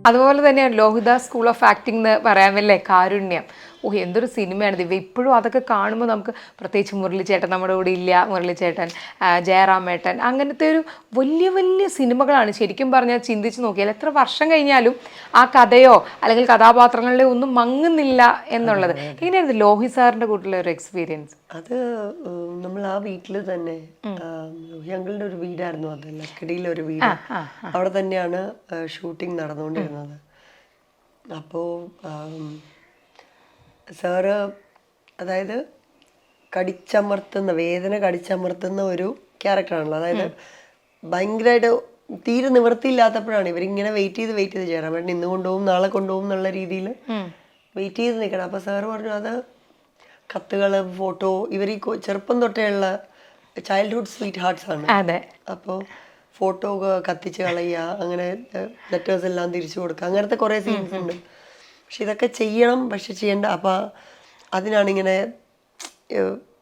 അതുപോലെ തന്നെയാണ് Lohitha school of acting എന്ന് പറയാമല്ലേ, കാരുണ്യം. എന്തൊരു സിനിമയാണ് ഇവ. ഇപ്പോഴും അതൊക്കെ കാണുമ്പോൾ നമുക്ക്, പ്രത്യേകിച്ച് മുരളിച്ചേട്ടൻ നമ്മുടെ കൂടെ ഇല്ല, മുരളിച്ചേട്ടൻ, ജയറാമേട്ടൻ, അങ്ങനത്തെ ഒരു വലിയ വലിയ സിനിമകളാണ്. ശരിക്കും പറഞ്ഞാൽ ചിന്തിച്ച് നോക്കിയാൽ എത്ര വർഷം കഴിഞ്ഞാലും ആ കഥയോ അല്ലെങ്കിൽ കഥാപാത്രങ്ങളിലെ ഒന്നും മങ്ങുന്നില്ല എന്നുള്ളത്. എങ്ങനെയായിരുന്നു ലോഹി സാറിൻ്റെ കൂട്ടിലെ ഒരു എക്സ്പീരിയൻസ്? അത് നമ്മൾ ആ വീട്ടിൽ തന്നെ, ഞങ്ങളുടെ ഒരു വീടായിരുന്നു അത്, ലക്കടിയിലെ ഒരു വീട്. അവിടെ തന്നെയാണ് ഷൂട്ടിംഗ് നടന്നുകൊണ്ടിരുന്നത്. അപ്പോൾ സാറ്, അതായത് വേദന കടിച്ചമർത്തുന്ന ഒരു ക്യാരക്ടറാണല്ലോ. അതായത് ഭയങ്കരമായിട്ട് തീരെ നിവൃത്തിയില്ലാത്തപ്പോഴാണ് ഇവരിങ്ങനെ വെയിറ്റ് ചെയ്ത് ചേരാൻ വേണ്ടി, ഇന്ന് കൊണ്ടുപോകും നാളെ കൊണ്ടുപോകും എന്നുള്ള രീതിയിൽ വെയിറ്റ് ചെയ്ത് നിൽക്കണം. അപ്പോൾ സാറ് പറഞ്ഞു, അത് കത്തുകൾ, ഫോട്ടോ, ഇവർ ഈ ചെറുപ്പം തൊട്ടേയുള്ള ചൈൽഡ്ഹുഡ് സ്വീറ്റ് ഹാർട്ട്സ് ആണ്. അപ്പോൾ ഫോട്ടോ കത്തിച്ച് കളയുക, അങ്ങനെ ലെറ്റേഴ്സ് എല്ലാം തിരിച്ചു കൊടുക്കുക, അങ്ങനത്തെ കുറേ സീൻസ് ഉണ്ട്. പക്ഷെ ഇതൊക്കെ ചെയ്യണം, പക്ഷെ ചെയ്യേണ്ട. അപ്പം അതിനാണിങ്ങനെ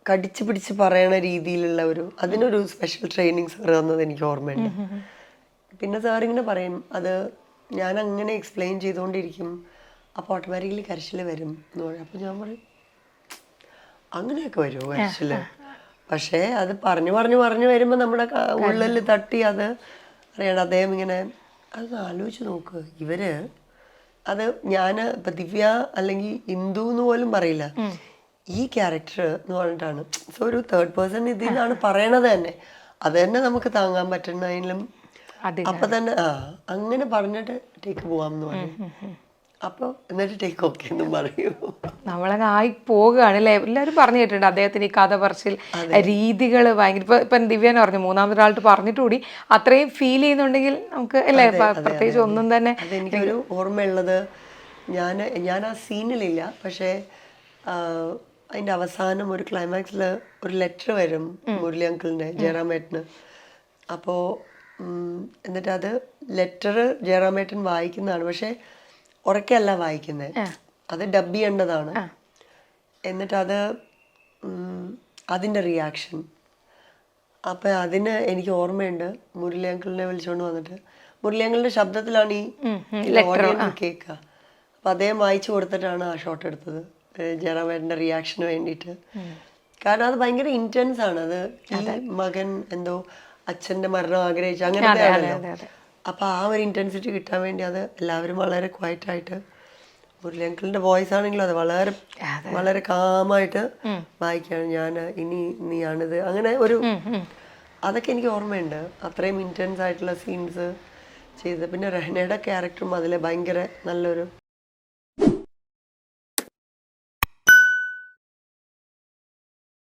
കടിച്ച് പിടിച്ച് പറയണ രീതിയിലുള്ള അതിനൊരു സ്പെഷ്യൽ ട്രെയിനിങ് സാർ തന്നത് എനിക്ക് ഓർമ്മയുണ്ട്. പിന്നെ സാറിങ്ങനെ പറയും, അത് ഞാൻ അങ്ങനെ എക്സ്പ്ലെയിൻ ചെയ്തുകൊണ്ടിരിക്കും, അപ്പോൾ ഓട്ടോമാറ്റിക്കലി കരച്ചിൽ വരും എന്ന് പറയും. അപ്പോൾ ഞാൻ പറയും, അങ്ങനെയൊക്കെ വരുമോ കരച്ചിൽ? പക്ഷേ അത് പറഞ്ഞു വരുമ്പോൾ നമ്മുടെ ഉള്ളിൽ തട്ടി അത് അറിയണം. അദ്ദേഹം ഇങ്ങനെ അത് ആലോചിച്ച് നോക്ക്, ഇവര് അത് ഞാൻ ഇപ്പം ദിവ്യ അല്ലെങ്കിൽ ഇന്ദു എന്ന് പോലും പറയില്ല, ഈ ക്യാരക്ടർ എന്ന് പറഞ്ഞിട്ടാണ്. സോ ഒരു തേർഡ് പേഴ്സൺ ഇതിൽ നിന്നാണ് പറയണത് തന്നെ. അത് തന്നെ നമുക്ക് താങ്ങാൻ പറ്റുന്നതിലും അപ്പൊ തന്നെ അങ്ങനെ പറഞ്ഞിട്ട് ടേക്ക് പോവാമെന്ന് പറയും. അപ്പോൾ എന്നിട്ട് ടേക്ക് ഓക്കെ എന്നും പറയൂ. നമ്മളങ്ങ് ആയി പോകുകയാണ് അല്ലേ. എല്ലാവരും പറഞ്ഞു കേട്ടിട്ടുണ്ട് അദ്ദേഹത്തിന് ഈ കഥ പറച്ചിൽ രീതികൾ ഭയങ്കര. ഇപ്പം ദിവ്യനെ പറഞ്ഞു, മൂന്നാമതൊരാൾക്ക് പറഞ്ഞിട്ട് കൂടി അത്രയും ഫീൽ ചെയ്യുന്നുണ്ടെങ്കിൽ നമുക്ക് അല്ലേ, പ്രത്യേകിച്ച് ഒന്നും തന്നെ. അതെനിക്കൊരു ഓർമ്മയുള്ളത്, ഞാൻ ആ സീനിലില്ല, പക്ഷേ അതിൻ്റെ അവസാനം ഒരു ക്ലൈമാക്സിൽ ഒരു ലെറ്റർ വരും മുരളി അങ്കിളിൻ്റെ, ജയറാമേട്ടന്. അപ്പോൾ എന്നിട്ട് അത് ലെറ്റർ ജയറാമേട്ടൻ വായിക്കുന്നതാണ്, പക്ഷേ ഉറക്കെയല്ല വായിക്കുന്നത്, അത് ഡബ് ചെയ്യേണ്ടതാണ്. എന്നിട്ട് അതിൻ്റെ റിയാക്ഷൻ, അപ്പം അതിന് എനിക്ക് ഓർമ്മയുണ്ട്, മുരളി അങ്കിളിനെ വിളിച്ചുകൊണ്ട് വന്നിട്ട് മുരളി അങ്കിളിൻ്റെ ശബ്ദത്തിലാണ് ഈ ഓഡിയൻസ് കേൾക്കുക. അപ്പം അദ്ദേഹം വായിച്ചു കൊടുത്തിട്ടാണ് ആ ഷോട്ട് എടുത്തത് ജയറാമേട്ടൻ്റെ റിയാക്ഷന് വേണ്ടിയിട്ട്. കാരണം അത് ഭയങ്കര ഇൻറ്റൻസ് ആണ്. അത് ഈ മകൻ എന്തോ അച്ഛൻ്റെ മരണം ആഗ്രഹിച്ചു അങ്ങനത്തെ ആണല്ലോ. അപ്പോൾ ആ ഒരു ഇൻറ്റൻസിറ്റി കിട്ടാൻ വേണ്ടി അത് എല്ലാവരും വളരെ ക്വയറ്റായിട്ട്, മുരളി അങ്കിളിൻ്റെ വോയിസ് ആണെങ്കിലും അത് വളരെ വളരെ കാമായിട്ട് വായിക്കുകയാണ്. ഞാൻ ഇനി നീയാണിത്, അങ്ങനെ അതൊക്കെ എനിക്ക് ഓർമ്മയുണ്ട്. അത്രയും ഇൻറ്റൻസ് ആയിട്ടുള്ള സീൻസ് ചെയ്തത്. പിന്നെ രഹ്നയുടെ ക്യാരക്ടറും അതിൽ ഭയങ്കര നല്ലൊരു